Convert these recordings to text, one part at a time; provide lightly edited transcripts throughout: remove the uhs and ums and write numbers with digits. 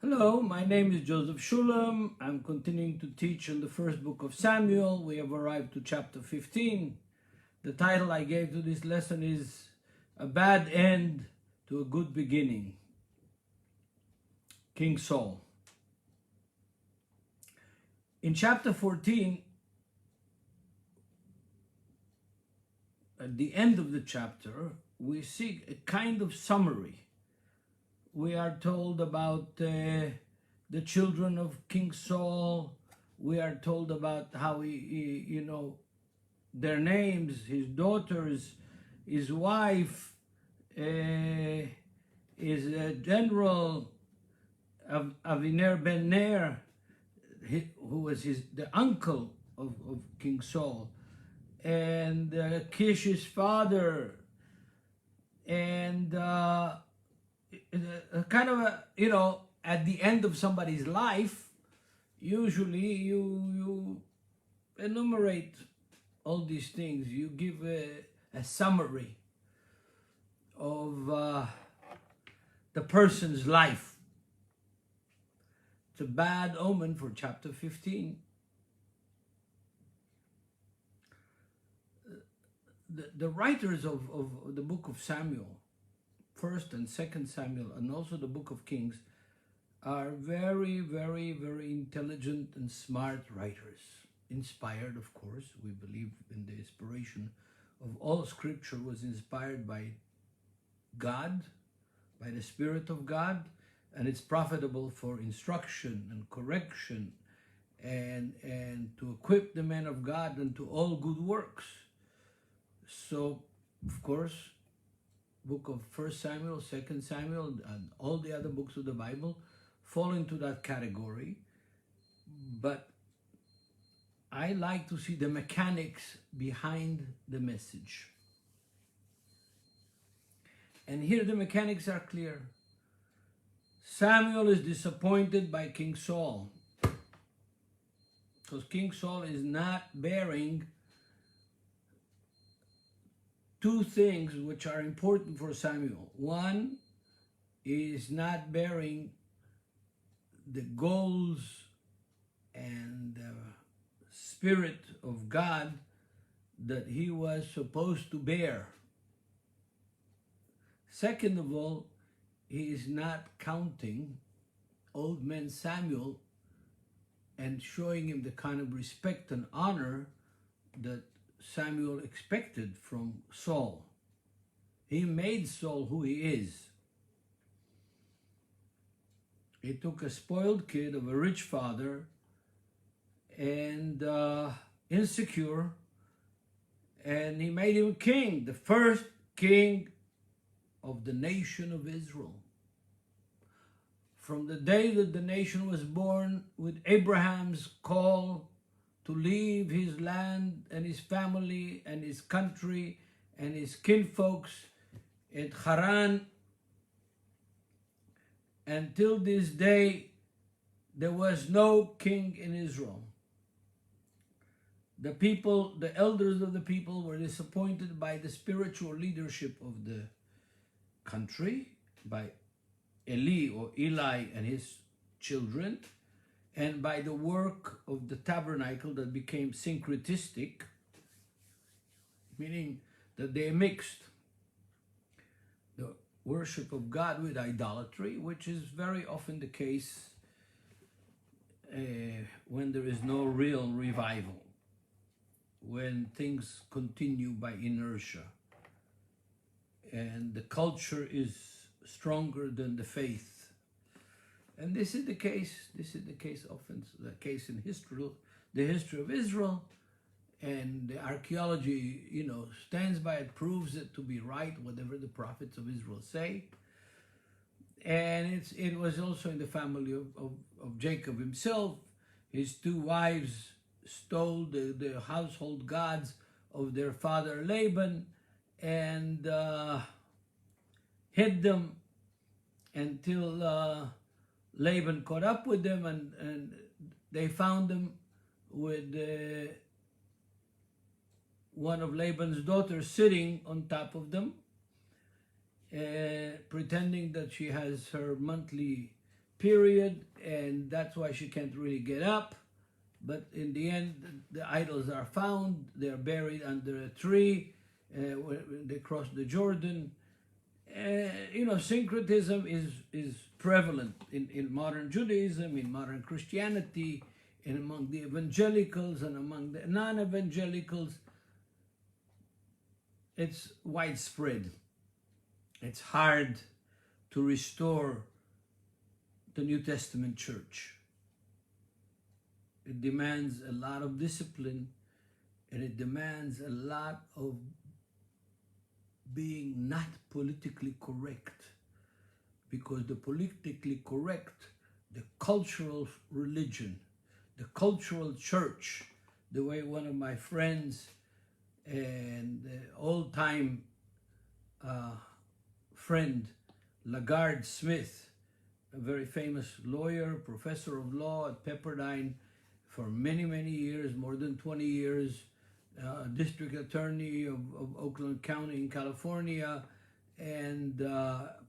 Hello, my name is Joseph Shulam. I'm continuing to teach in the first book of Samuel. We have arrived to chapter 15. The title I gave to this lesson is A Bad End to a Good Beginning. King Saul. In chapter 14, at the end of the chapter, we see a kind of summary. We are told about the children of King Saul. We are told about how he their names, his daughters, his wife, his general Avner ben Ner, who was the uncle of King Saul, and Kish's father, and kind of at the end of somebody's life, usually you enumerate all these things. You give a summary of the person's life. It's a bad omen for chapter 15. The writers of the book of Samuel, 1st and 2nd Samuel, and also the book of Kings, are very, very, very intelligent and smart writers. Inspired, of course. We believe in the inspiration of all scripture was inspired by God, by the Spirit of God, and it's profitable for instruction and correction and to equip the man of God unto all good works. So, of course, book of 1 Samuel, 2 Samuel, and all the other books of the Bible fall into that category. But I like to see the mechanics behind the message. And here the mechanics are clear. Samuel is disappointed by King Saul, because King Saul is not bearing two things which are important for Samuel. One is not bearing the goals and the Spirit of God that he was supposed to bear. Second of all, he is not counting old man Samuel and showing him the kind of respect and honor that Samuel expected from Saul. He made Saul who he is. He took a spoiled kid of a rich father and insecure, and he made him king, the first king of the nation of Israel. From the day that the nation was born, with Abraham's call to leave his land and his family and his country and his kinfolks at Haran, until this day, there was no king in Israel. The people, the elders of the people, were disappointed by the spiritual leadership of the country, by Eli and his children, and by the work of the tabernacle that became syncretistic, meaning that they mixed the worship of God with idolatry, which is very often the case when there is no real revival, when things continue by inertia, and the culture is stronger than the faith. And this is the case. This is the case often, the case in history, the history of Israel, and the archaeology, stands by it, proves it to be right, whatever the prophets of Israel say. And it was also in the family of Jacob himself. His two wives stole the household gods of their father Laban and hid them until Laban caught up with them, and they found them with one of Laban's daughters sitting on top of them, pretending that she has her monthly period, and that's why she can't really get up. But in the end, the idols are found. They're buried under a tree. When they cross the Jordan. Syncretism is prevalent in modern Judaism, in modern Christianity, and among the evangelicals and among the non-evangelicals. It's widespread. It's hard to restore the New Testament church. It demands a lot of discipline, and it demands a lot of being not politically correct, because the politically correct, the cultural religion, the cultural church, the way one of my friends and old-time friend Lagarde Smith, a very famous lawyer, professor of law at Pepperdine for many, many years, more than 20 years, district attorney of Oakland County in California, and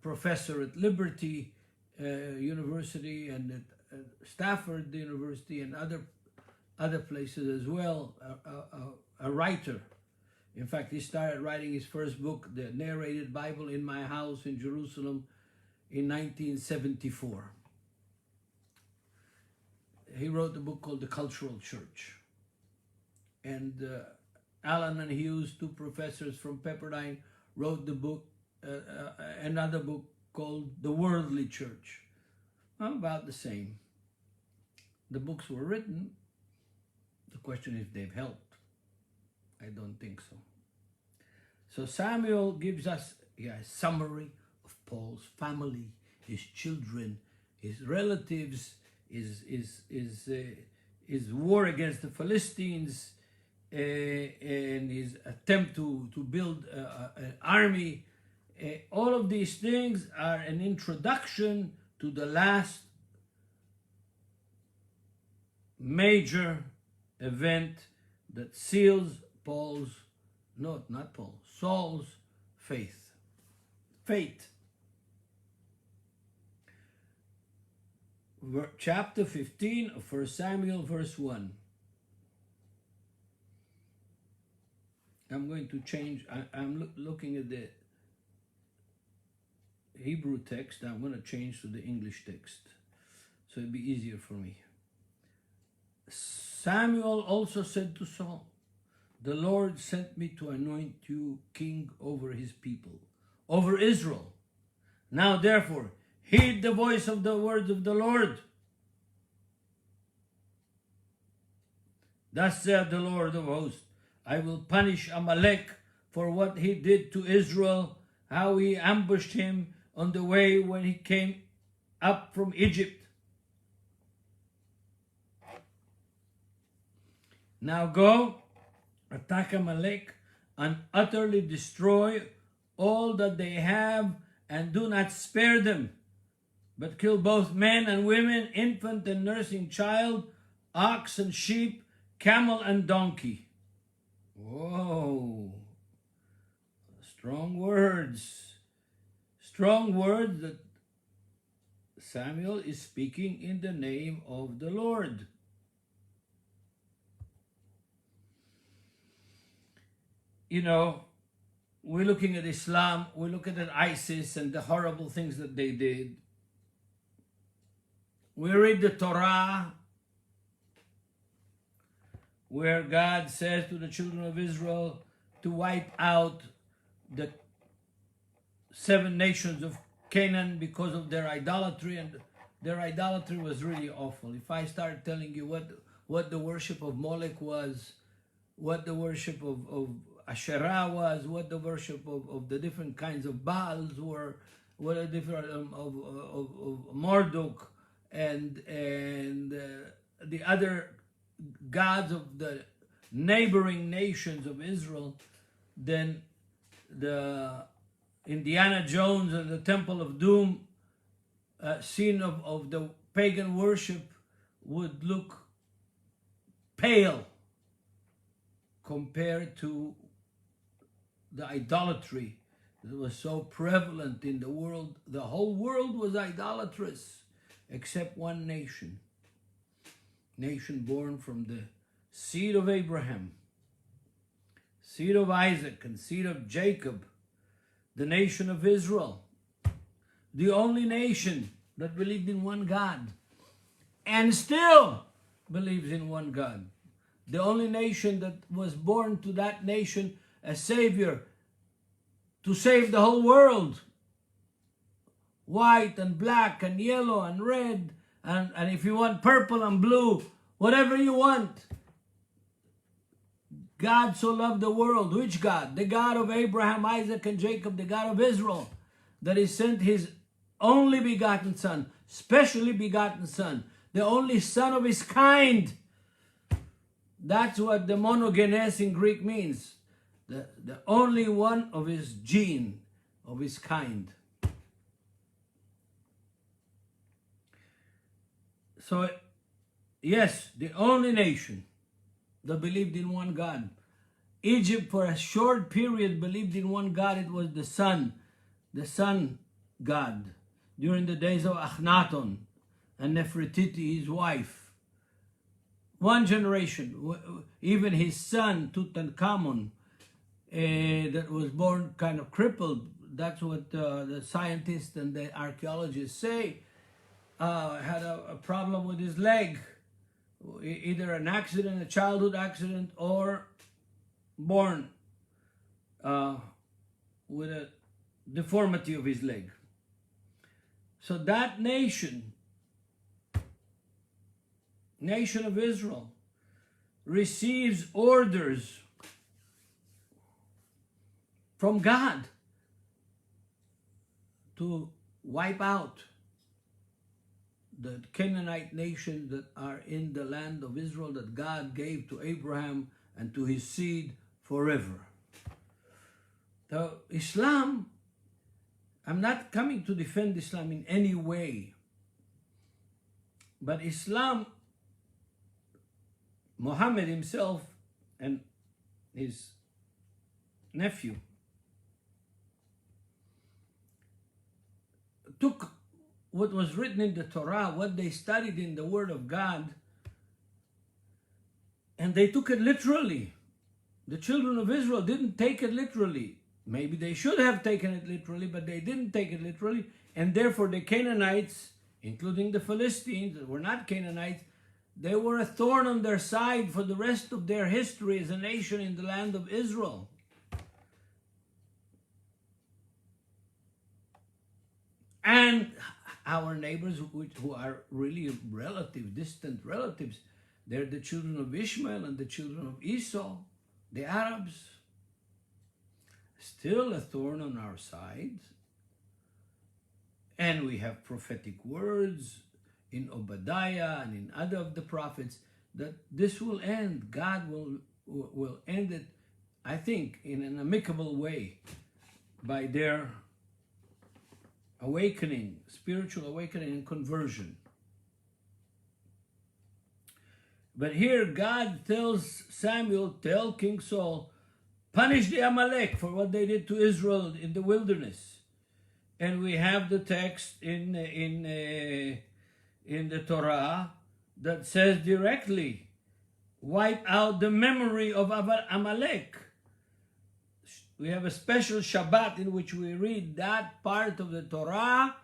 professor at Liberty University and at Stafford University and other places as well, a writer. In fact, he started writing his first book, The Narrated Bible in My House in Jerusalem, in 1974. He wrote a book called The Cultural Church. And Allen and Hughes, two professors from Pepperdine, wrote the book, another book called The Worldly Church. About the same. The books were written. The question is if they've helped. I don't think so. So Samuel gives us a summary of Paul's family, his children, his relatives, his war against the Philistines, and his attempt to build an army. All of these things are an introduction to the last major event that seals Saul's fate. Chapter 15 of 1 Samuel, verse 1. I'm going to change, I'm looking at the Hebrew text. I'm going to change to the English text, so it'll be easier for me. Samuel also said to Saul, "The Lord sent me to anoint you king over his people, over Israel. Now therefore, heed the voice of the words of the Lord. Thus saith the Lord of hosts, I will punish Amalek for what he did to Israel, how he ambushed him on the way when he came up from Egypt. Now go, attack Amalek, and utterly destroy all that they have, and do not spare them, but kill both men and women, infant and nursing child, ox and sheep, camel and donkey." Whoa, strong words that Samuel is speaking in the name of the Lord. You know, we're looking at Islam, we're looking at ISIS and the horrible things that they did. We read the Torah, where God says to the children of Israel to wipe out the 7 nations of Canaan because of their idolatry, and their idolatry was really awful. If I start telling you what the worship of Molech was, what the worship of Asherah was, what the worship of the different kinds of Baals were, what the different of Marduk and the other gods of the neighboring nations of Israel, then the Indiana Jones and the Temple of Doom scene of the pagan worship would look pale compared to the idolatry that was so prevalent in the world. The whole world was idolatrous. except one nation born from the seed of Abraham, seed of Isaac, and seed of Jacob, the nation of Israel, the only nation that believed in one God and still believes in one God. The only nation that was born to that nation a Savior to save the whole world. White and black and yellow and red and if you want purple and blue, whatever you want. God so loved the world. Which God? The God of Abraham, Isaac, and Jacob, the God of Israel, that He sent His only begotten Son, specially begotten Son, the only Son of His kind. That's what the monogenes in Greek means. The only one of His gene, of His kind. So, yes, the only nation that believed in one God. Egypt for a short period believed in one God. It was the sun God, during the days of Akhenaton and Nefertiti, his wife. One generation, even his son Tutankhamun, that was born kind of crippled. That's what the scientists and the archaeologists say. Had a problem with his leg, either an accident, a childhood accident, or born with a deformity of his leg. So that nation of Israel, receives orders from God to wipe out the Canaanite nations that are in the land of Israel that God gave to Abraham and to his seed forever. So Islam, I'm not coming to defend Islam in any way, but Islam, Muhammad himself and his nephew took what was written in the Torah, what they studied in the Word of God, and they took it literally. The children of Israel didn't take it literally. Maybe they should have taken it literally, but they didn't take it literally, and therefore the Canaanites, including the Philistines that were not Canaanites, they were a thorn on their side for the rest of their history as a nation in the land of Israel. And our neighbors who are really relatives, distant relatives, they're the children of Ishmael and the children of Esau, the Arabs. Still a thorn on our side. And we have prophetic words in Obadiah and in other of the prophets that this will end. God will end it, I think, in an amicable way by their awakening, spiritual awakening and conversion. But here God tells Samuel, tell King Saul, punish the Amalek for what they did to Israel in the wilderness. And we have the text in the Torah that says directly, wipe out the memory of Amalek. We have a special Shabbat in which we read that part of the Torah.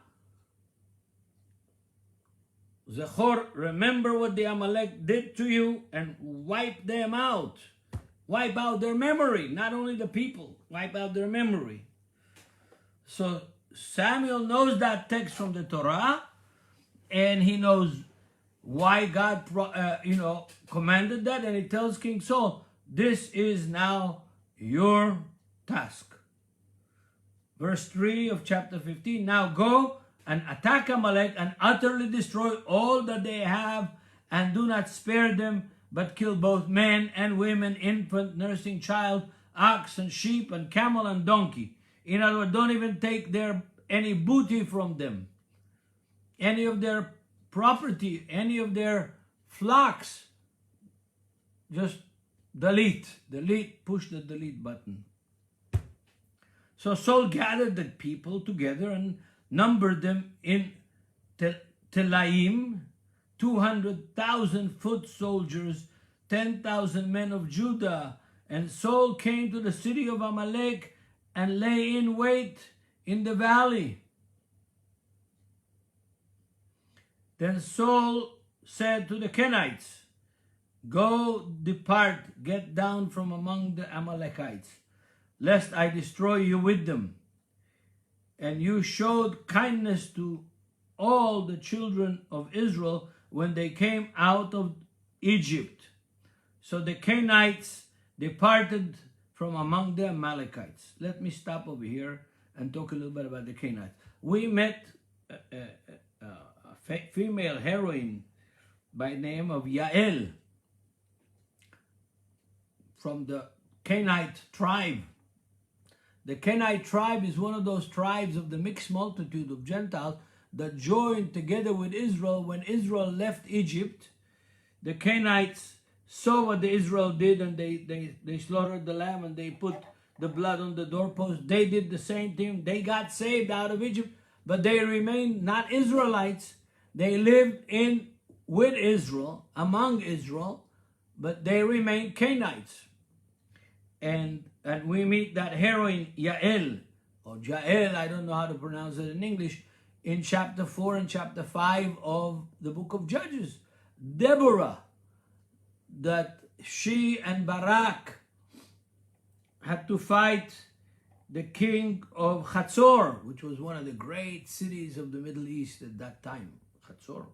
Zechor, remember what the Amalek did to you and wipe them out. Wipe out their memory, not only the people, wipe out their memory. So Samuel knows that text from the Torah, and he knows why God commanded that, and he tells King Saul, this is now your task. Verse 3 of chapter 15, now go and attack Amalek and utterly destroy all that they have, and do not spare them, but kill both men and women, infant, nursing child, ox and sheep and camel and donkey. In other words, don't even take any booty from them, any of their property, any of their flocks. Just delete, push the delete button. So Saul gathered the people together and numbered them in Telaim, 200,000 foot soldiers, 10,000 men of Judah. And Saul came to the city of Amalek and lay in wait in the valley. Then Saul said to the Kenites, "Go, depart, get down from among the Amalekites, lest I destroy you with them. And you showed kindness to all the children of Israel when they came out of Egypt." So the Kenites departed from among the Amalekites. Let me stop over here and talk a little bit about the Kenites. We met a female heroine by the name of Yael from the Kenite tribe. The Kenite tribe is one of those tribes of the mixed multitude of Gentiles that joined together with Israel when Israel left Egypt. The Kenites saw what the Israel did, and they slaughtered the lamb and they put the blood on the doorpost. They did the same thing. They got saved out of Egypt, but they remained not Israelites. They lived with Israel, among Israel, but they remained Kenites. And we meet that heroine Yael, or Jael, I don't know how to pronounce it in English, in chapter 4 and chapter 5 of the book of Judges. Deborah, that she and Barak had to fight the king of Hatzor, which was one of the great cities of the Middle East at that time, Hatzor.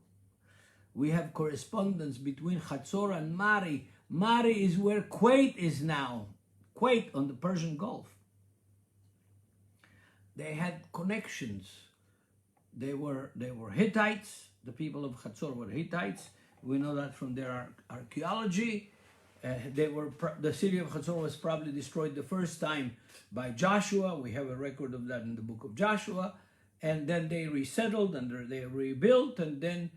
We have correspondence between Hatzor and Mari. Mari is where Kuwait is now. Kuwait on the Persian Gulf. They had connections. They were Hittites. The people of Hatzor were Hittites. We know that from their archaeology. The city of Hatzor was probably destroyed the first time by Joshua. We have a record of that in the book of Joshua. And then they resettled and they rebuilt. And then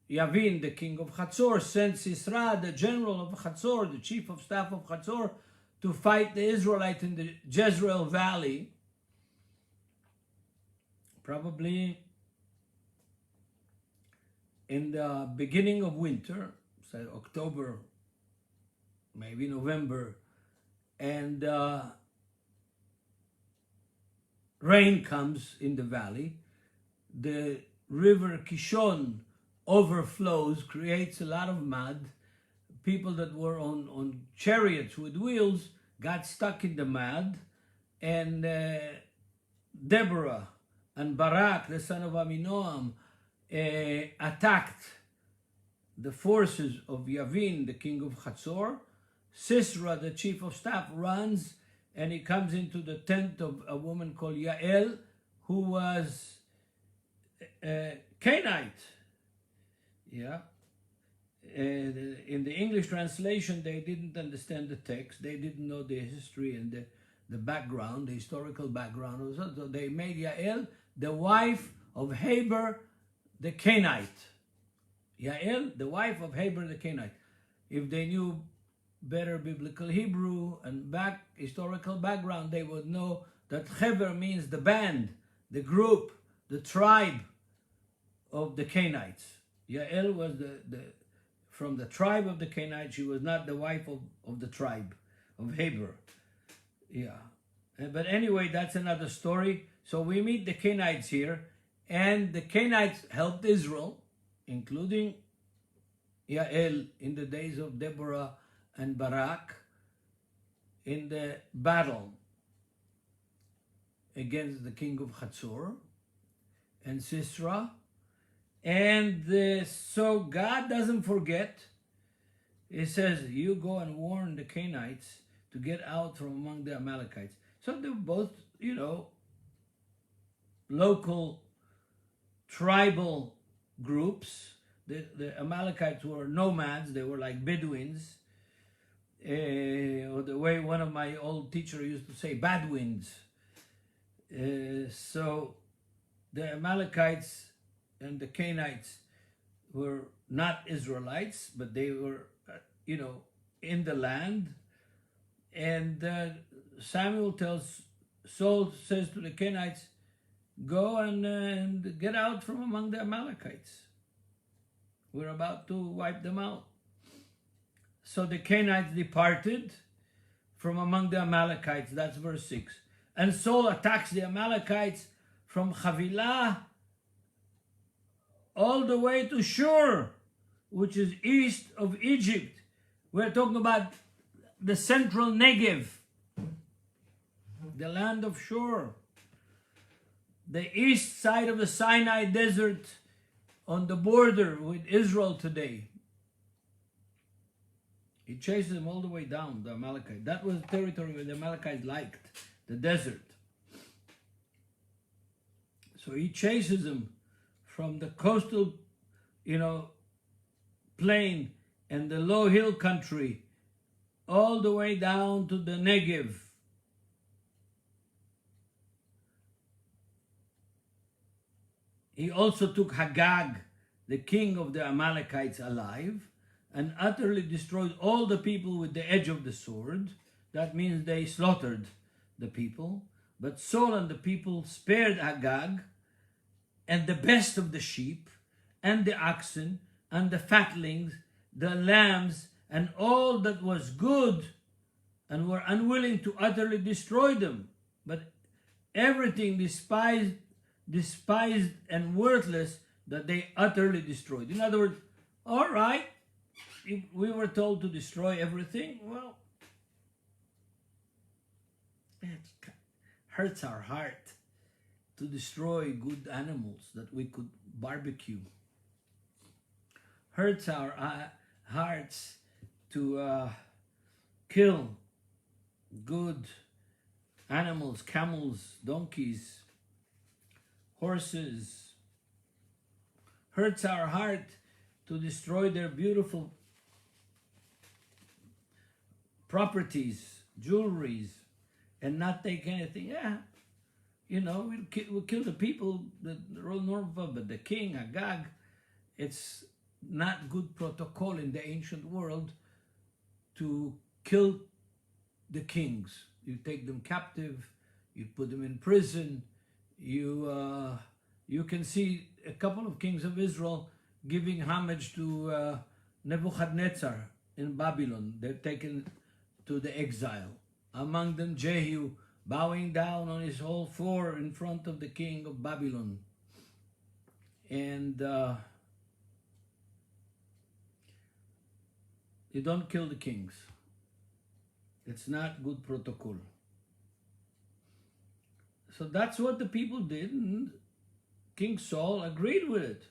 Yavin, the king of Hatzor, sent Sisra, the general of Hatzor, the chief of staff of Hatzor, to fight the Israelites in the Jezreel Valley. Probably in the beginning of winter, so October, maybe November, and rain comes in the valley. The river Kishon overflows, creates a lot of mud. People that were on chariots with wheels got stuck in the mud, and Deborah and Barak, the son of Aminoam, attacked the forces of Yavin, the king of Hatzor. Sisra, the chief of staff, runs and he comes into the tent of a woman called Yael, who was Kenite. Yeah. In the English translation, they didn't understand the text. They didn't know the history and the background, the historical background. So they made Yael the wife of Heber the Kenite. Yael, the wife of Heber the Kenite. If they knew better biblical Hebrew and historical background, they would know that Heber means the band, the group, the tribe of the Kenites. Yael was from the tribe of the Kenites. She was not the wife of the tribe of Heber. Yeah. But anyway, that's another story. So we meet the Kenites here, and the Kenites helped Israel, including Yael in the days of Deborah and Barak, in the battle against the king of Hatzor and Sisra. And so God doesn't forget. He says, you go and warn the Kenites to get out from among the Amalekites. So they're both, local tribal groups. The Amalekites were nomads. They were like Bedouins. Or the way one of my old teachers used to say, Badwins. So the Amalekites and the Kenites were not Israelites, but they were, in the land. And Saul says to the Kenites, go and get out from among the Amalekites. We're about to wipe them out. So the Canaanites departed from among the Amalekites. That's verse 6. And Saul attacks the Amalekites from Havilah all the way to Shur, which is east of Egypt. We're talking about the central Negev, the land of Shur, the east side of the Sinai Desert on the border with Israel today. He chases them all the way down, the Amalekite. That was the territory where the Amalekites liked, the desert. So he chases them from the coastal, plain and the low hill country all the way down to the Negev. He also took Hagag, the king of the Amalekites, alive, and utterly destroyed all the people with the edge of the sword. That means they slaughtered the people. But Saul and the people spared Agag and the best of the sheep and the oxen and the fatlings, the lambs, and all that was good, and were unwilling to utterly destroy them. But everything despised and worthless that they utterly destroyed. In other words, all right, if we were told to destroy everything, well, it hurts our heart to destroy good animals that we could barbecue. Hurts our hearts to kill good animals, camels, donkeys, horses. Hurts our heart to destroy their beautiful properties, jewelries, and not take anything. Yeah, we'll kill the people that rule Norva, but the king, Agag, it's not good protocol in the ancient world to kill the kings. You take them captive, you put them in prison. You can see a couple of kings of Israel giving homage to Nebuchadnezzar in Babylon. They're taken to the exile. Among them Jehu, bowing down on his whole four in front of the king of Babylon. And you don't kill the kings. It's not good protocol. So that's what the people did, and King Saul agreed with it.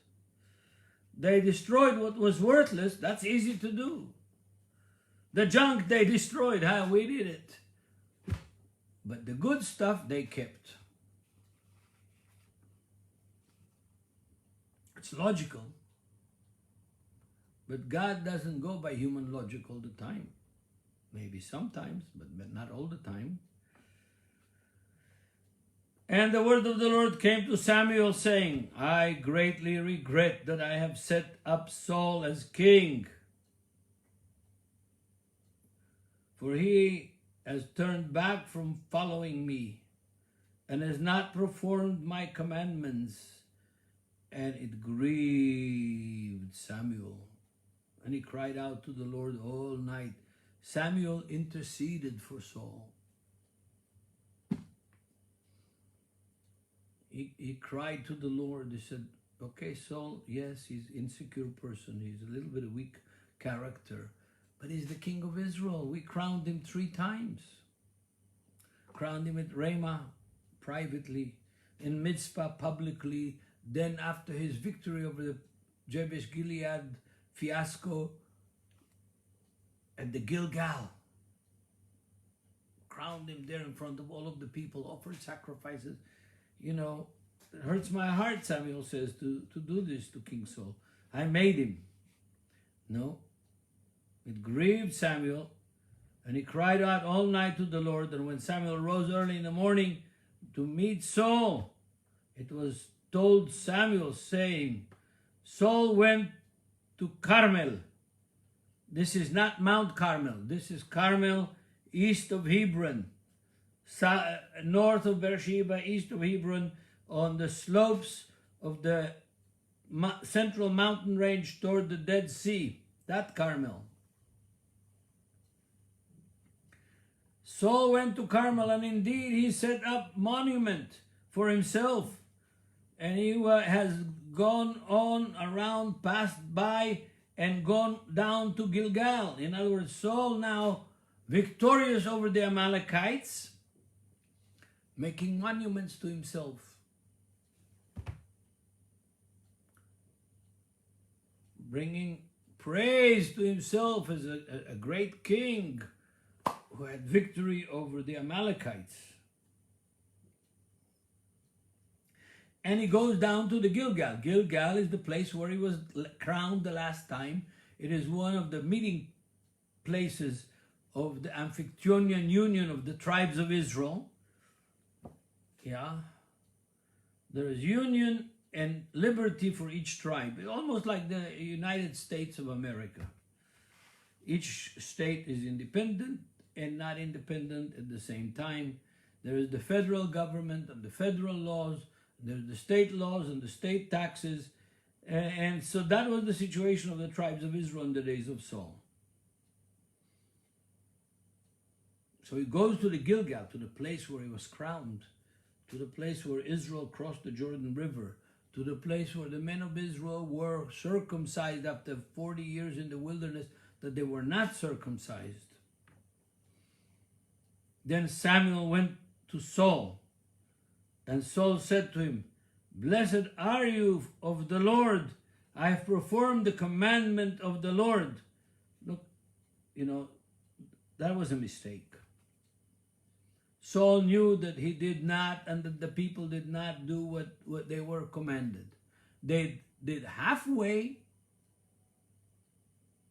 They destroyed what was worthless. That's easy to do. The junk they destroyed, we did it. But the good stuff they kept. It's logical. But God doesn't go by human logic all the time. Maybe sometimes, but not all the time. And the word of the Lord came to Samuel, saying, I greatly regret that I have set up Saul as king, for he has turned back from following me, and has not performed my commandments. And it grieved Samuel. And he cried out to the Lord all night. Samuel interceded for Saul. He cried to the Lord. He said, okay, Saul, yes, he's an insecure person. He's a little bit of weak character. But he's the king of Israel. We crowned him 3 times. Crowned him at Ramah privately, in Mizpah publicly. Then after his victory over the Jabesh Gilead fiasco at the Gilgal, crowned him there in front of all of the people, offered sacrifices. It hurts my heart, Samuel says, to do this to King Saul. I made him. No. It grieved Samuel, and he cried out all night to the Lord. And when Samuel rose early in the morning to meet Saul, it was told Samuel, saying, Saul went to Carmel. This is not Mount Carmel. This is Carmel, east of Hebron, north of Beersheba, east of Hebron, on the slopes of the central mountain range toward the Dead Sea, that Carmel. Saul went to Carmel, and indeed he set up monument for himself, and he has gone on around, passed by, and gone down to Gilgal. In other words, Saul now victorious over the Amalekites, making monuments to himself. Bringing praise to himself as a great king who had victory over the Amalekites. And he goes down to the Gilgal. Gilgal is the place where he was crowned the last time. It is one of the meeting places of the Amphictyonian Union of the tribes of Israel. Yeah. There is union and liberty for each tribe. Almost like the United States of America. Each state is independent and not independent at the same time. There is the federal government and the federal laws. There's the state laws and the state taxes. And so that was the situation of the tribes of Israel in the days of Saul. So he goes to the Gilgal, to the place where he was crowned, to the place where Israel crossed the Jordan River, to the place where the men of Israel were circumcised after 40 years in the wilderness, that they were not circumcised. Then Samuel went to Saul, and Saul said to him, "Blessed are you of the Lord. I have performed the commandment of the Lord." Look, that was a mistake. Saul knew that he did not, and that the people did not do what they were commanded. They did halfway,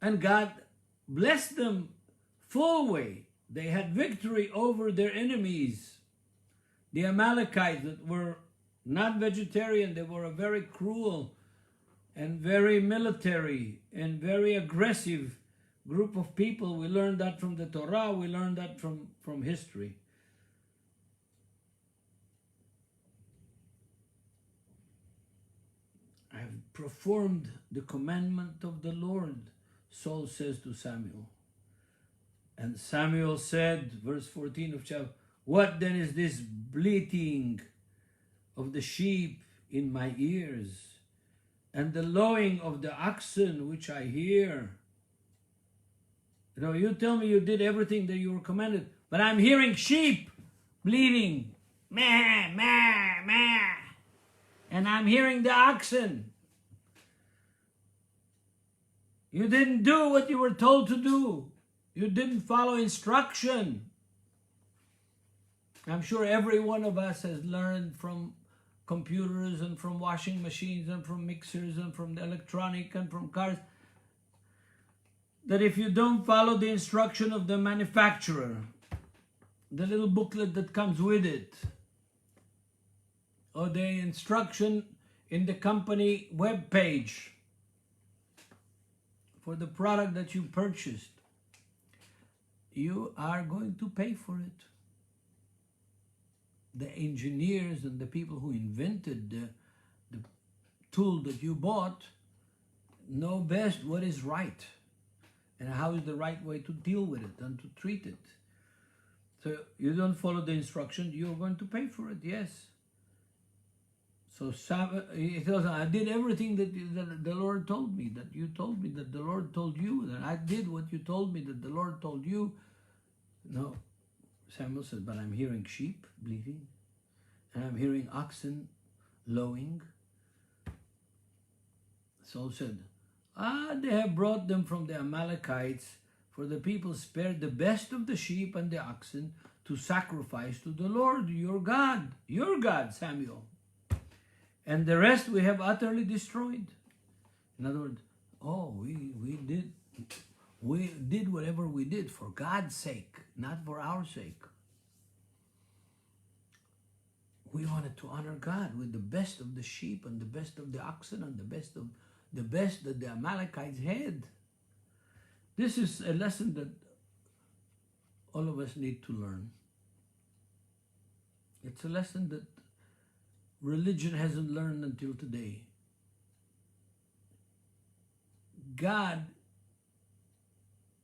and God blessed them full way. They had victory over their enemies. The Amalekites that were not vegetarian, they were a very cruel and very military and very aggressive group of people. We learned that from the Torah, we learned that from history. I have performed the commandment of the Lord, Saul says to Samuel. And Samuel said, verse 14 of chapter, "What then is this bleating of the sheep in my ears, and the lowing of the oxen which I hear?" You tell me you did everything that you were commanded, but I'm hearing sheep bleating, meh, meh, meh, and I'm hearing the oxen. You didn't do what you were told to do. You didn't follow instruction. I'm sure every one of us has learned from computers and from washing machines and from mixers and from the electronic and from cars that if you don't follow the instruction of the manufacturer, the little booklet that comes with it, or the instruction in the company web page for the product that you purchased, you are going to pay for it. The engineers and the people who invented the tool that you bought know best what is right and how is the right way to deal with it and to treat it. So you don't follow the instruction, you're going to pay for it, yes. So he tells him, "I did everything that the Lord told me, that you told me, that the Lord told you, that I did what you told me, that the Lord told you." No, Samuel said, "But I'm hearing sheep bleating, and I'm hearing oxen lowing." Saul said, "They have brought them from the Amalekites, for the people spared the best of the sheep and the oxen to sacrifice to the Lord, your God, Samuel. And the rest we have utterly destroyed." In other words, we did whatever we did for God's sake, not for our sake. We wanted to honor God with the best of the sheep and the best of the oxen and the best that the Amalekites had. This is a lesson that all of us need to learn. It's a lesson that religion hasn't learned until today. God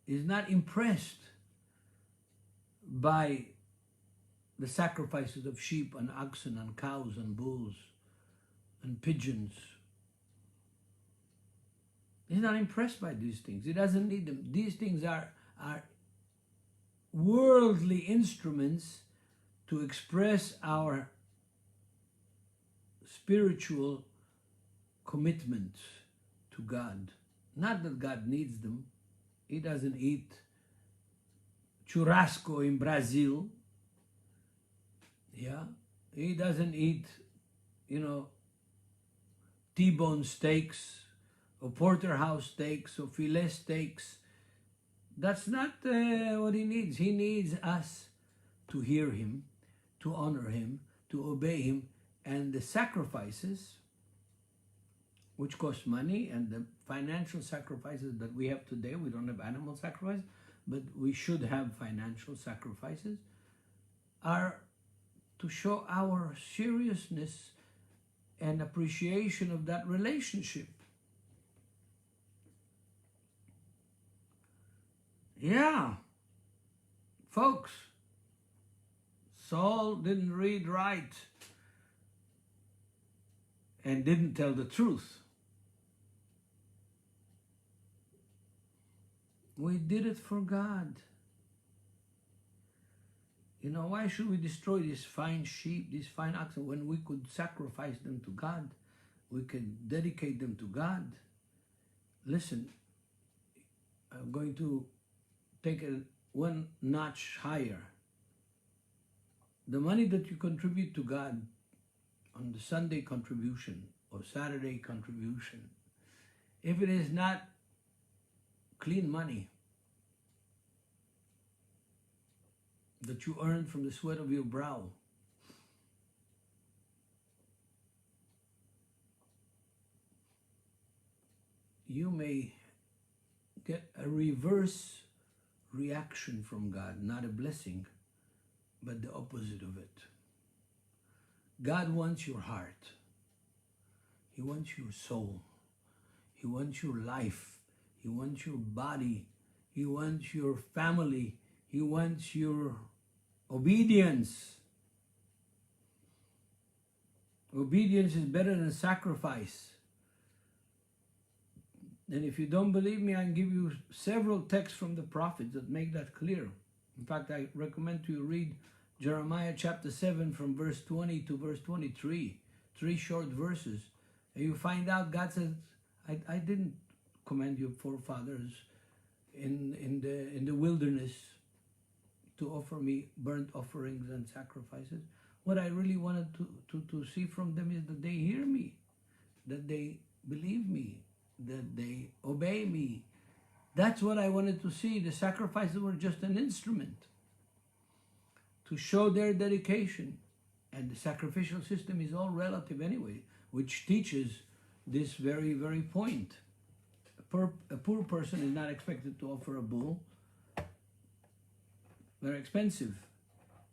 is not impressed by the sacrifices of sheep and oxen and cows and bulls and pigeons. He's not impressed by these things. He doesn't need them. These things are worldly instruments to express our spiritual commitment to God. Not that God needs them. He doesn't eat churrasco in Brazil. Yeah. He doesn't eat, T-bone steaks or porterhouse steaks or filet steaks. That's not what he needs. He needs us to hear him, to honor him, to obey him. And the sacrifices, which cost money, and the financial sacrifices that we have today, we don't have animal sacrifice, but we should have financial sacrifices, are to show our seriousness and appreciation of that relationship. Yeah, folks, Saul didn't read right and didn't tell the truth. We did it for God. Why should we destroy these fine sheep, these fine oxen, when we could sacrifice them to God? We could dedicate them to God. Listen, I'm going to take it one notch higher. The money that you contribute to God on the Sunday contribution or Saturday contribution, if it is not clean money that you earned from the sweat of your brow, you may get a reverse reaction from God, not a blessing, but the opposite of it. God wants your heart. He wants your soul. He wants your life. He wants your body. He wants your family. He wants your obedience. Obedience is better than sacrifice. And if you don't believe me, I can give you several texts from the prophets that make that clear. In fact, I recommend you read Jeremiah chapter 7 from verse 20 to verse 23, 3 short verses. And you find out God says, I didn't command your forefathers in the wilderness to offer me burnt offerings and sacrifices. What I really wanted to see from them is that they hear me, that they believe me, that they obey me. That's what I wanted to see. The sacrifices were just an instrument to show their dedication. And the sacrificial system is all relative anyway, which teaches this very, very point. A poor person is not expected to offer a bull. They're expensive.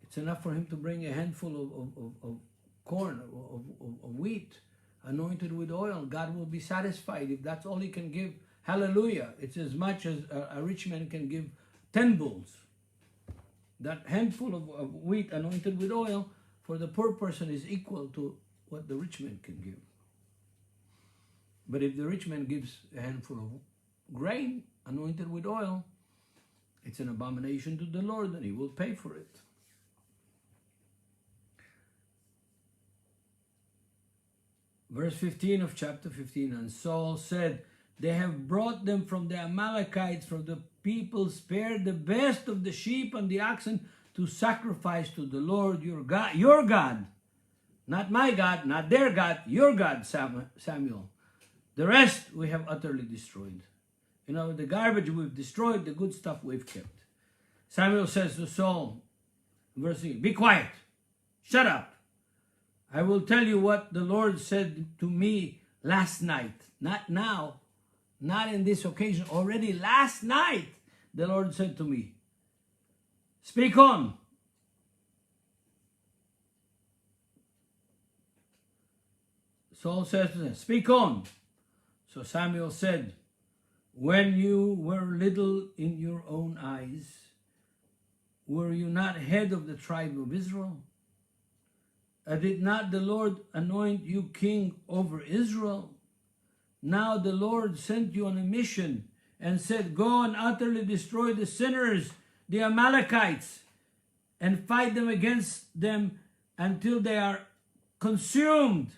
It's enough for him to bring a handful of corn, of wheat, anointed with oil. God will be satisfied if that's all he can give. Hallelujah. It's as much as a rich man can give 10 bulls. That handful of wheat anointed with oil for the poor person is equal to what the rich man can give. But if the rich man gives a handful of grain anointed with oil, it's an abomination to the Lord, and he will pay for it. Verse 15 of chapter 15, and Saul said, they have brought them from the Amalekites, from the people, spared the best of the sheep and the oxen to sacrifice to the Lord your God. Not my God, not their God, your God, Samuel. The rest we have utterly destroyed. The garbage we've destroyed, the good stuff we've kept. Samuel says to Saul, verse 3, be quiet, shut up. I will tell you what the Lord said to me last night. Not now, not in this occasion. Already last night, the Lord said to me, speak on. Saul says to them, "Speak on." So Samuel said, "When you were little in your own eyes, were you not head of the tribe of Israel? Did not the Lord anoint you king over Israel? Now the Lord sent you on a mission and said, 'Go and utterly destroy the sinners, the Amalekites, and fight them against them until they are consumed.'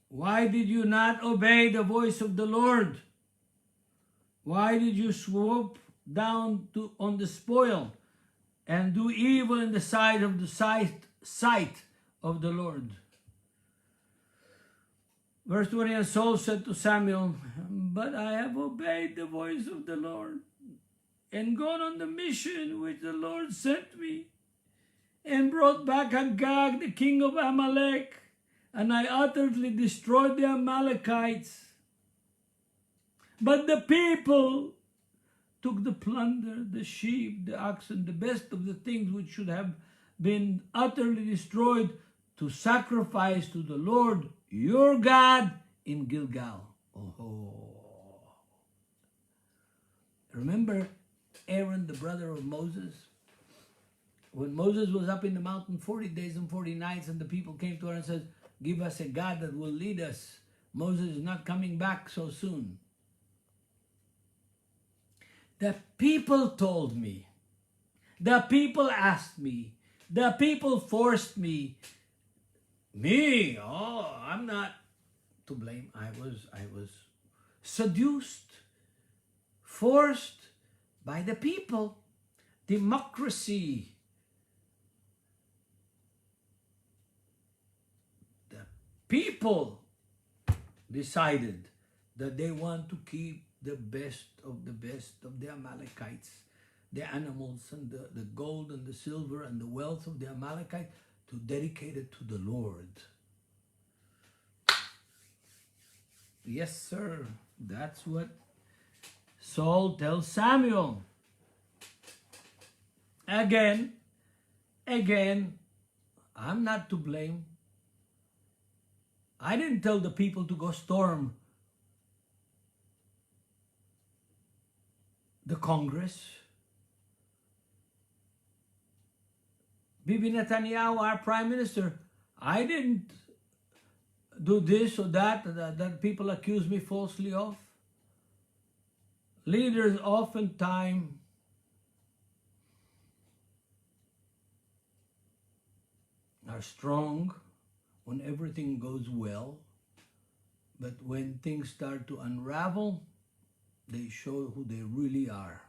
Why did you not obey the voice of the Lord? Why did you swoop down on the spoil and do evil in the sight of the Lord?" Verse 20, and Saul said to Samuel, "But I have obeyed the voice of the Lord and gone on the mission which the Lord sent me, and brought back Agag, the king of Amalek, and I utterly destroyed the Amalekites. But the people took the plunder, the sheep, the oxen, the best of the things which should have been utterly destroyed, to sacrifice to the Lord your God in Gilgal." Oh. Remember Aaron, the brother of Moses? When Moses was up in the mountain 40 days and 40 nights, and the people came to her and said, "Give us a God that will lead us. Moses is not coming back so soon." The people told me. The people asked me. The people forced me. I'm not to blame. I was seduced, forced by the people. Democracy. The people decided that they want to keep the best of the Amalekites, the animals and the gold and the silver and the wealth of the Amalekites, to dedicate it to the Lord. Yes, sir. That's what Saul tells Samuel. Again, I'm not to blame. I didn't tell the people to go storm the Congress. Bibi Netanyahu, our prime minister, I didn't do this or that people accuse me falsely of. Leaders oftentimes are strong when everything goes well, but when things start to unravel, they show who they really are.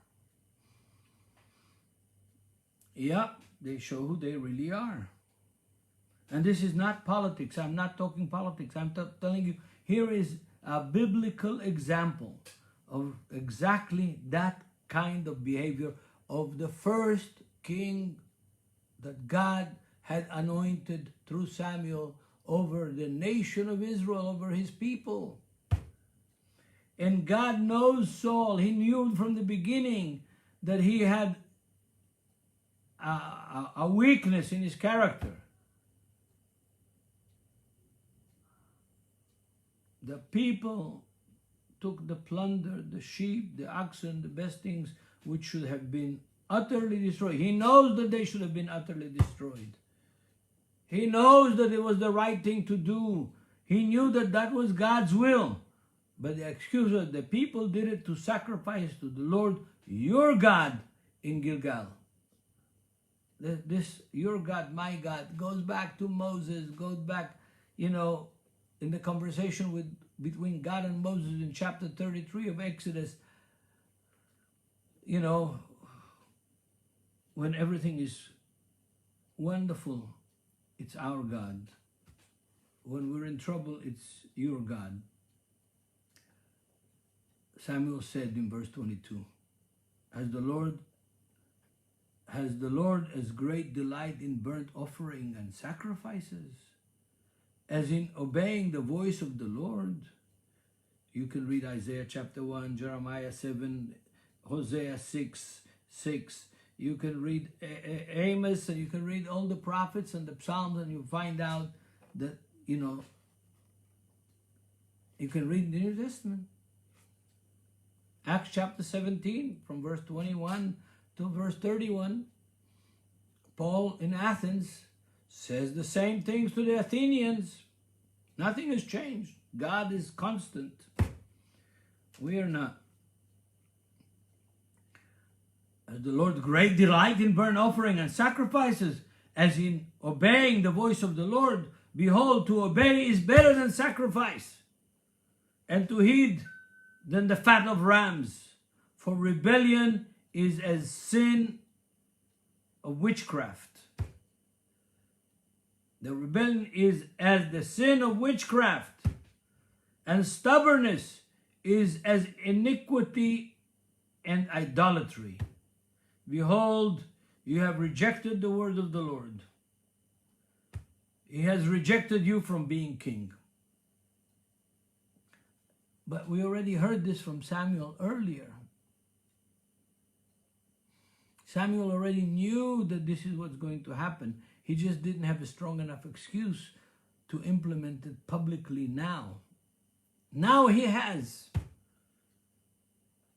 Yeah, they show who they really are. And this is not politics. I'm not talking politics. I'm telling you, here is a biblical example of exactly that kind of behavior of the first king that God had anointed through Samuel over the nation of Israel, over his people. And God knows Saul. He knew from the beginning that he had a weakness in his character. The people took the plunder, the sheep, the oxen, the best things which should have been utterly destroyed. He knows that they should have been utterly destroyed. He knows that it was the right thing to do. He knew that that was God's will. But the excuse was the people did it to sacrifice to the Lord your God in Gilgal. This your God, my God, goes back to Moses, goes back, in the conversation between God and Moses in chapter 33 of Exodus. When everything is wonderful, it's our God. When we're in trouble, it's your God. Samuel said in verse 22, Has the Lord as great delight in burnt offering and sacrifices as in obeying the voice of the Lord? You can read Isaiah chapter 1, Jeremiah 7, Hosea 6, You can read Amos, and you can read all the prophets and the Psalms, and you find out that, you can read the New Testament. Acts chapter 17, from verse 21 to verse 31. Paul in Athens says the same things to the Athenians. Nothing has changed. God is constant. We are not. As the Lord great delight in burnt offering and sacrifices, as in obeying the voice of the Lord. Behold, to obey is better than sacrifice, and to heed than the fat of rams. For rebellion is as sin of witchcraft. The rebellion is as the sin of witchcraft, and stubbornness is as iniquity and idolatry. Behold, you have rejected the word of the Lord. He has rejected you from being king. But we already heard this from Samuel earlier. Samuel already knew that this is what's going to happen. He just didn't have a strong enough excuse to implement it publicly now. Now he has.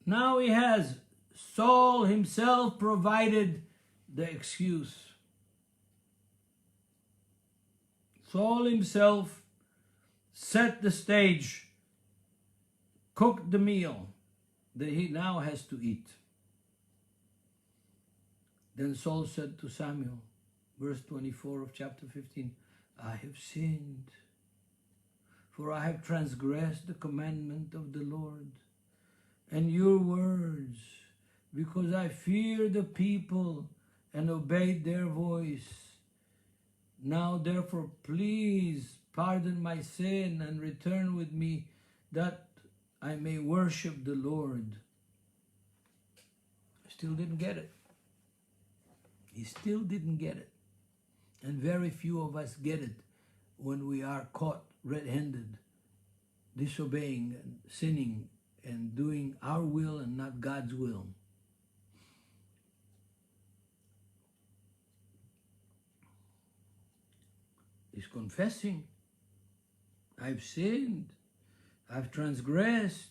Now he has. Saul himself provided the excuse. Saul himself set the stage, cooked the meal that he now has to eat. Then Saul said to Samuel, verse 24 of chapter 15, I have sinned, for I have transgressed the commandment of the Lord and your words, because I feared the people and obeyed their voice. Now therefore please pardon my sin and return with me, that I may worship the Lord. Still didn't get it. He still didn't get it. And very few of us get it when we are caught red-handed, disobeying and sinning and doing our will and not God's will. He's confessing, I've sinned, I've transgressed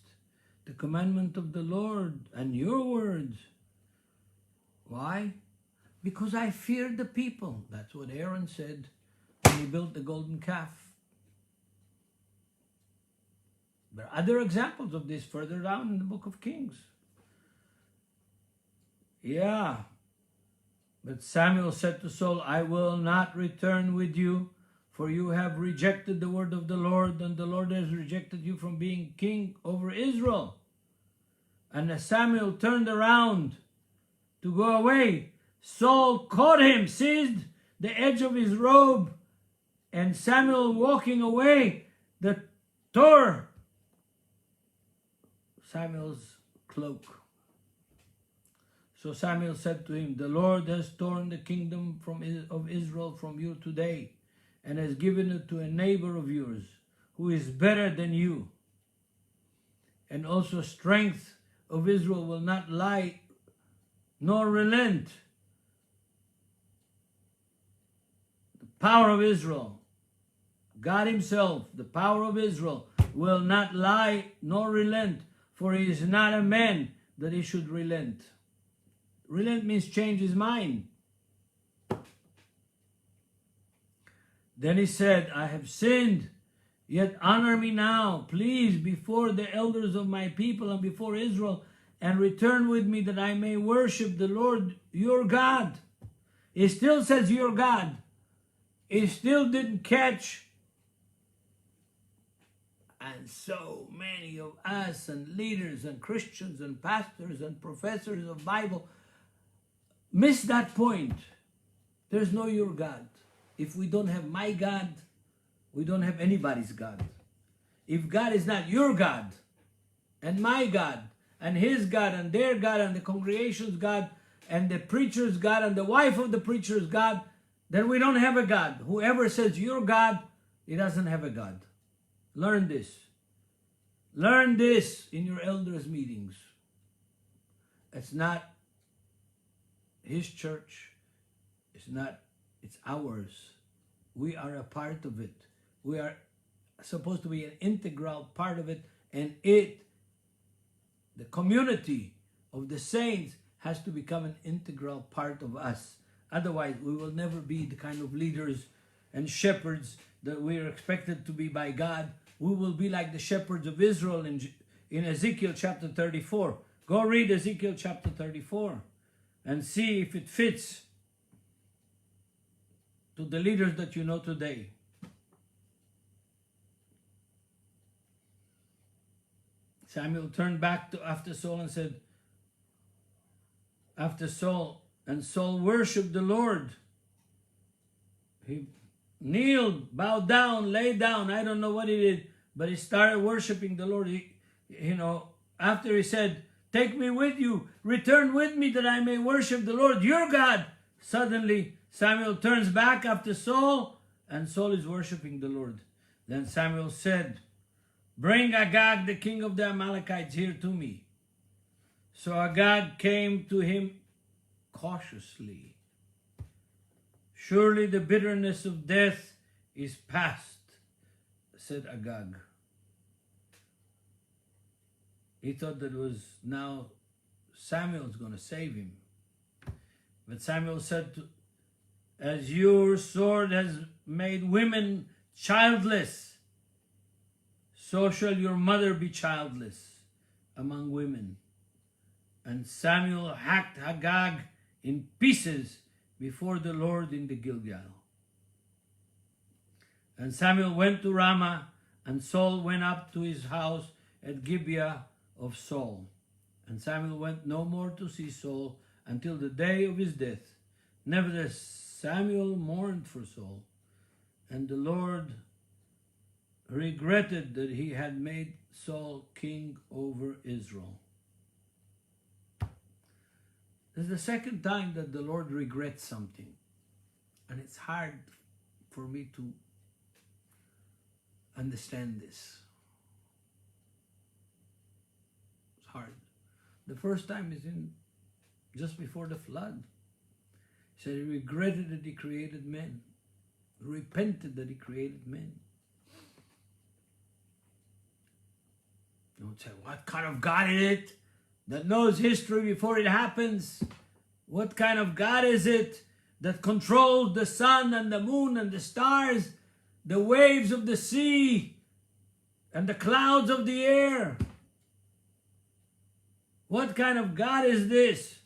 the commandment of the Lord and your words. Why? Because I feared the people. That's what Aaron said when he built the golden calf. There are other examples of this further down in the book of Kings. Yeah. But Samuel said to Saul, I will not return with you, for you have rejected the word of the Lord, and the Lord has rejected you from being king over Israel. And as Samuel turned around to go away, Saul caught him, seized the edge of his robe, and Samuel walking away, tore Samuel's cloak. So Samuel said to him, the Lord has torn the kingdom of Israel from you today, and has given it to a neighbor of yours, who is better than you. And also strength of Israel will not lie, nor relent. The power of Israel, God himself, the power of Israel, will not lie nor relent, for he is not a man that he should relent. Relent means change his mind. Then he said, I have sinned, yet honor me now, please, before the elders of my people and before Israel, and return with me that I may worship the Lord your God. He still says your God. He still didn't catch. And so many of us and leaders and Christians and pastors and professors of Bible miss that point. There's no your God. If we don't have my God, we don't have anybody's God. If God is not your God, and my God, and his God, and their God, and the congregation's God, and the preacher's God, and the wife of the preacher's God, then we don't have a God. Whoever says your God, he doesn't have a God. Learn this. Learn this in your elders' meetings. It's not his church. It's not, it's ours. We are a part of it. We are supposed to be an integral part of it, and the community of the saints, has to become an integral part of us. Otherwise, we will never be the kind of leaders and shepherds that we are expected to be by God. We will be like the shepherds of Israel in Ezekiel chapter 34. Go read Ezekiel chapter 34 and see if it fits to the leaders that you know today. Samuel turned back after Saul and said, and Saul worshipped the Lord. He kneeled, bowed down, lay down. I don't know what he did, but he started worshiping the Lord. After he said, take me with you, return with me that I may worship the Lord, your God. Suddenly, Samuel turns back after Saul, and Saul is worshiping the Lord. Then Samuel said, bring Agag, the king of the Amalekites, here to me. So Agag came to him cautiously. Surely the bitterness of death is past, said Agag. He thought that it was now Samuel's going to save him. But Samuel said, as your sword has made women childless, so shall your mother be childless among women. And Samuel hacked Agag in pieces before the Lord in the Gilgal. And Samuel went to Ramah, and Saul went up to his house at Gibeah of Saul. And Samuel went no more to see Saul until the day of his death. Nevertheless, Samuel mourned for Saul, and the Lord regretted that he had made Saul king over Israel. This is the second time that the Lord regrets something. And it's hard for me to understand this. It's hard. The first time is just before the flood. He said he regretted that he created men. Repented that he created men. You would say, what kind of God is it that knows history before it happens? What kind of God is it that controls the sun and the moon and the stars, the waves of the sea and the clouds of the air? What kind of God is this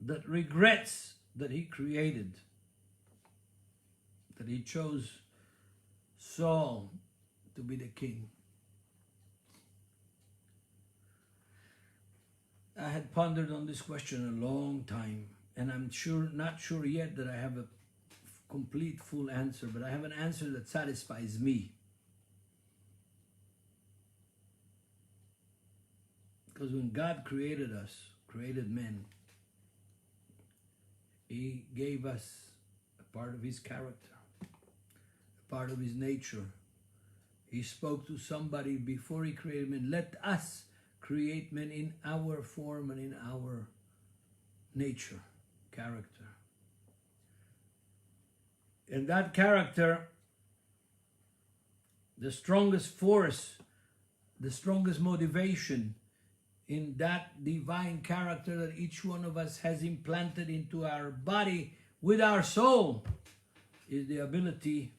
that regrets that he created, that he chose Saul to be the king? I had pondered on this question a long time, and I'm not sure yet that I have a complete, full answer, but I have an answer that satisfies me. Because when God created us, created men, he gave us a part of his character, a part of his nature. He spoke to somebody before he created men. Let us create men in our form and in our nature, character. And that character, the strongest force, the strongest motivation in that divine character that each one of us has implanted into our body with our soul, is the ability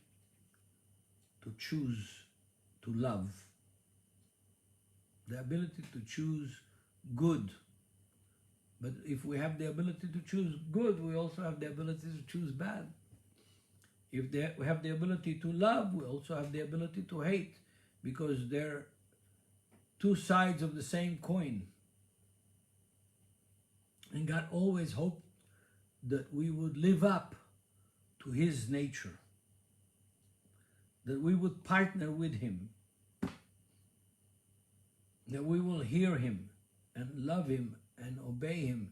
to choose to love. The ability to choose good. But if we have the ability to choose good, we also have the ability to choose bad. If we have the ability to love, we also have the ability to hate, because they're two sides of the same coin. And God always hoped that we would live up to his nature, that we would partner with him, that we will hear him and love him and obey him,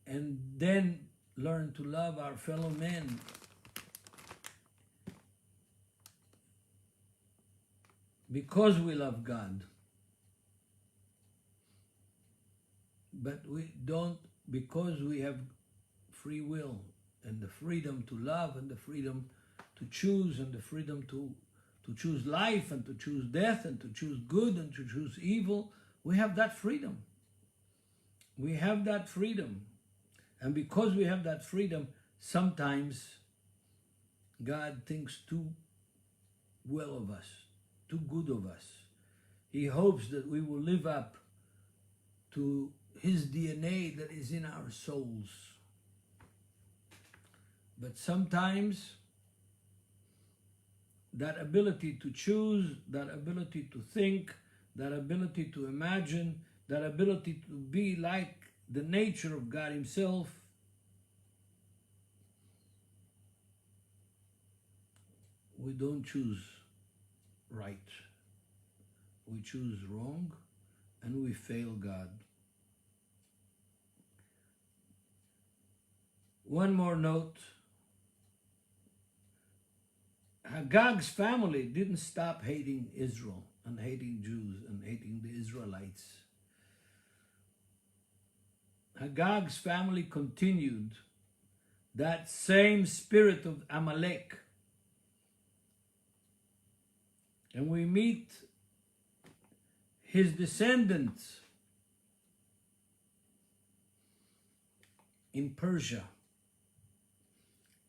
and then learn to love our fellow men. Because we love God. But we don't because we have free will and the freedom to love and the freedom to choose and the freedom to choose life and to choose death and to choose good and to choose evil, we have that freedom. We have that freedom. And because we have that freedom, sometimes God thinks too well of us, too good of us. He hopes that we will live up to His DNA that is in our souls. But sometimes that ability to choose, that ability to think, that ability to imagine, that ability to be like the nature of God Himself, we don't choose right. We choose wrong and we fail God. One more note. Agag's family didn't stop hating Israel and hating Jews and hating the Israelites. Agag's family continued that same spirit of Amalek. And we meet his descendants in Persia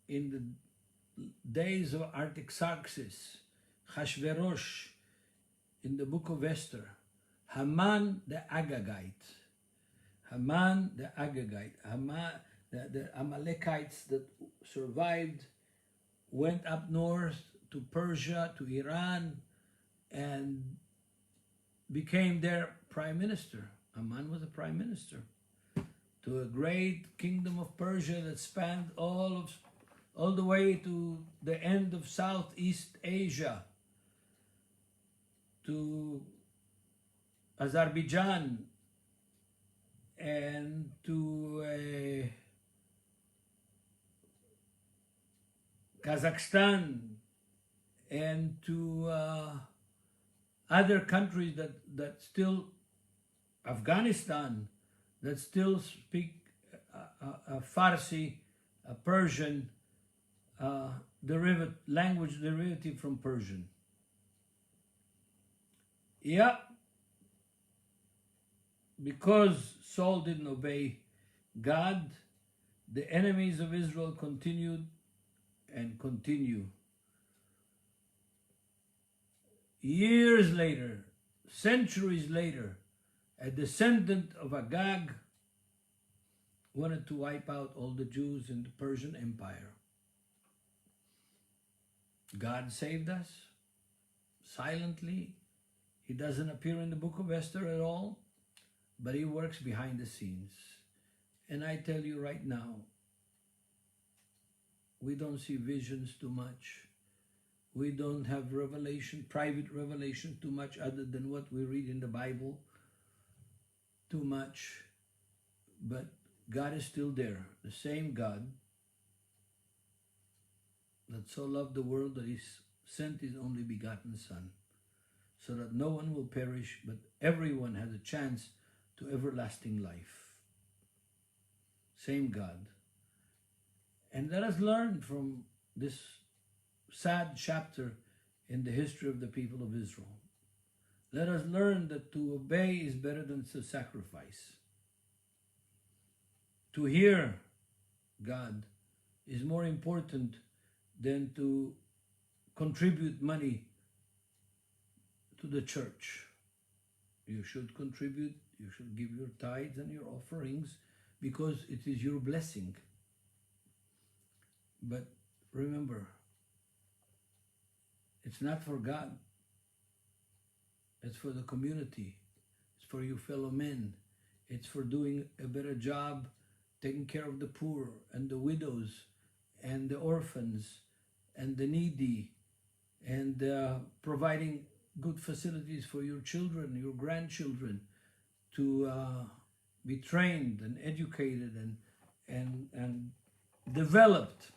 in the days of Artaxerxes, Hashverosh, in the book of Esther, Haman the Agagite, the Amalekites that survived went up north to Persia, to Iran, and became their prime minister. Haman was a prime minister to a great kingdom of Persia that spanned all the way to the end of Southeast Asia, to Azerbaijan and to Kazakhstan and to other countries that still, Afghanistan, that still speak Farsi, Persian, language derivative from Persian. Yeah, because Saul didn't obey God, the enemies of Israel continued and continue. Years later, centuries later, a descendant of Agag wanted to wipe out all the Jews in the Persian Empire. God saved us silently. He doesn't appear in the book of Esther at all, but He works behind the scenes. And I tell you right now, we don't see visions too much. We don't have revelation, private revelation too much other than what we read in the Bible too much. But God is still there, the same God that so loved the world that He sent His only begotten Son, so that no one will perish, but everyone has a chance to everlasting life. Same God. And let us learn from this sad chapter in the history of the people of Israel. Let us learn that to obey is better than to sacrifice. To hear God is more important than to contribute money to the church. You should contribute, you should give your tithes and your offerings because it is your blessing. But remember, it's not for God. It's for the community. It's for your fellow men. It's for doing a better job, taking care of the poor and the widows and the orphans and the needy, and providing good facilities for your children, your grandchildren, to be trained and educated and developed,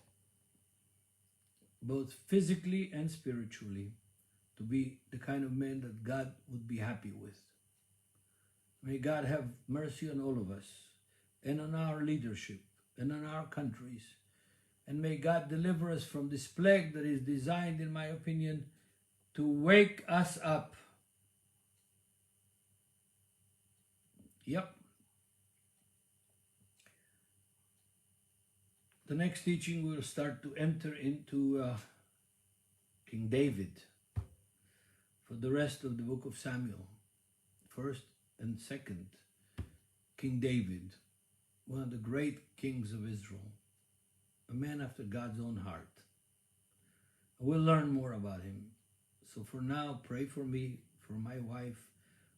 both physically and spiritually, to be the kind of men that God would be happy with. May God have mercy on all of us. and on our leadership and on our countries. And may God deliver us from this plague that is designed, in my opinion, to wake us up. Yep. The next teaching will start to enter into King David for the rest of the book of Samuel. First and second, King David, one of the great kings of Israel, a man after God's own heart. We'll learn more about him. So for now, pray for me, for my wife,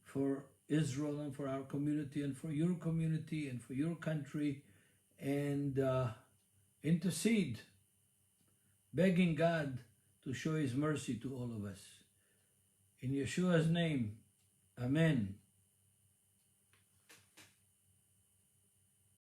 for Israel and for our community and for your community and for your country, and intercede, begging God to show his mercy to all of us. In Yeshua's name, Amen.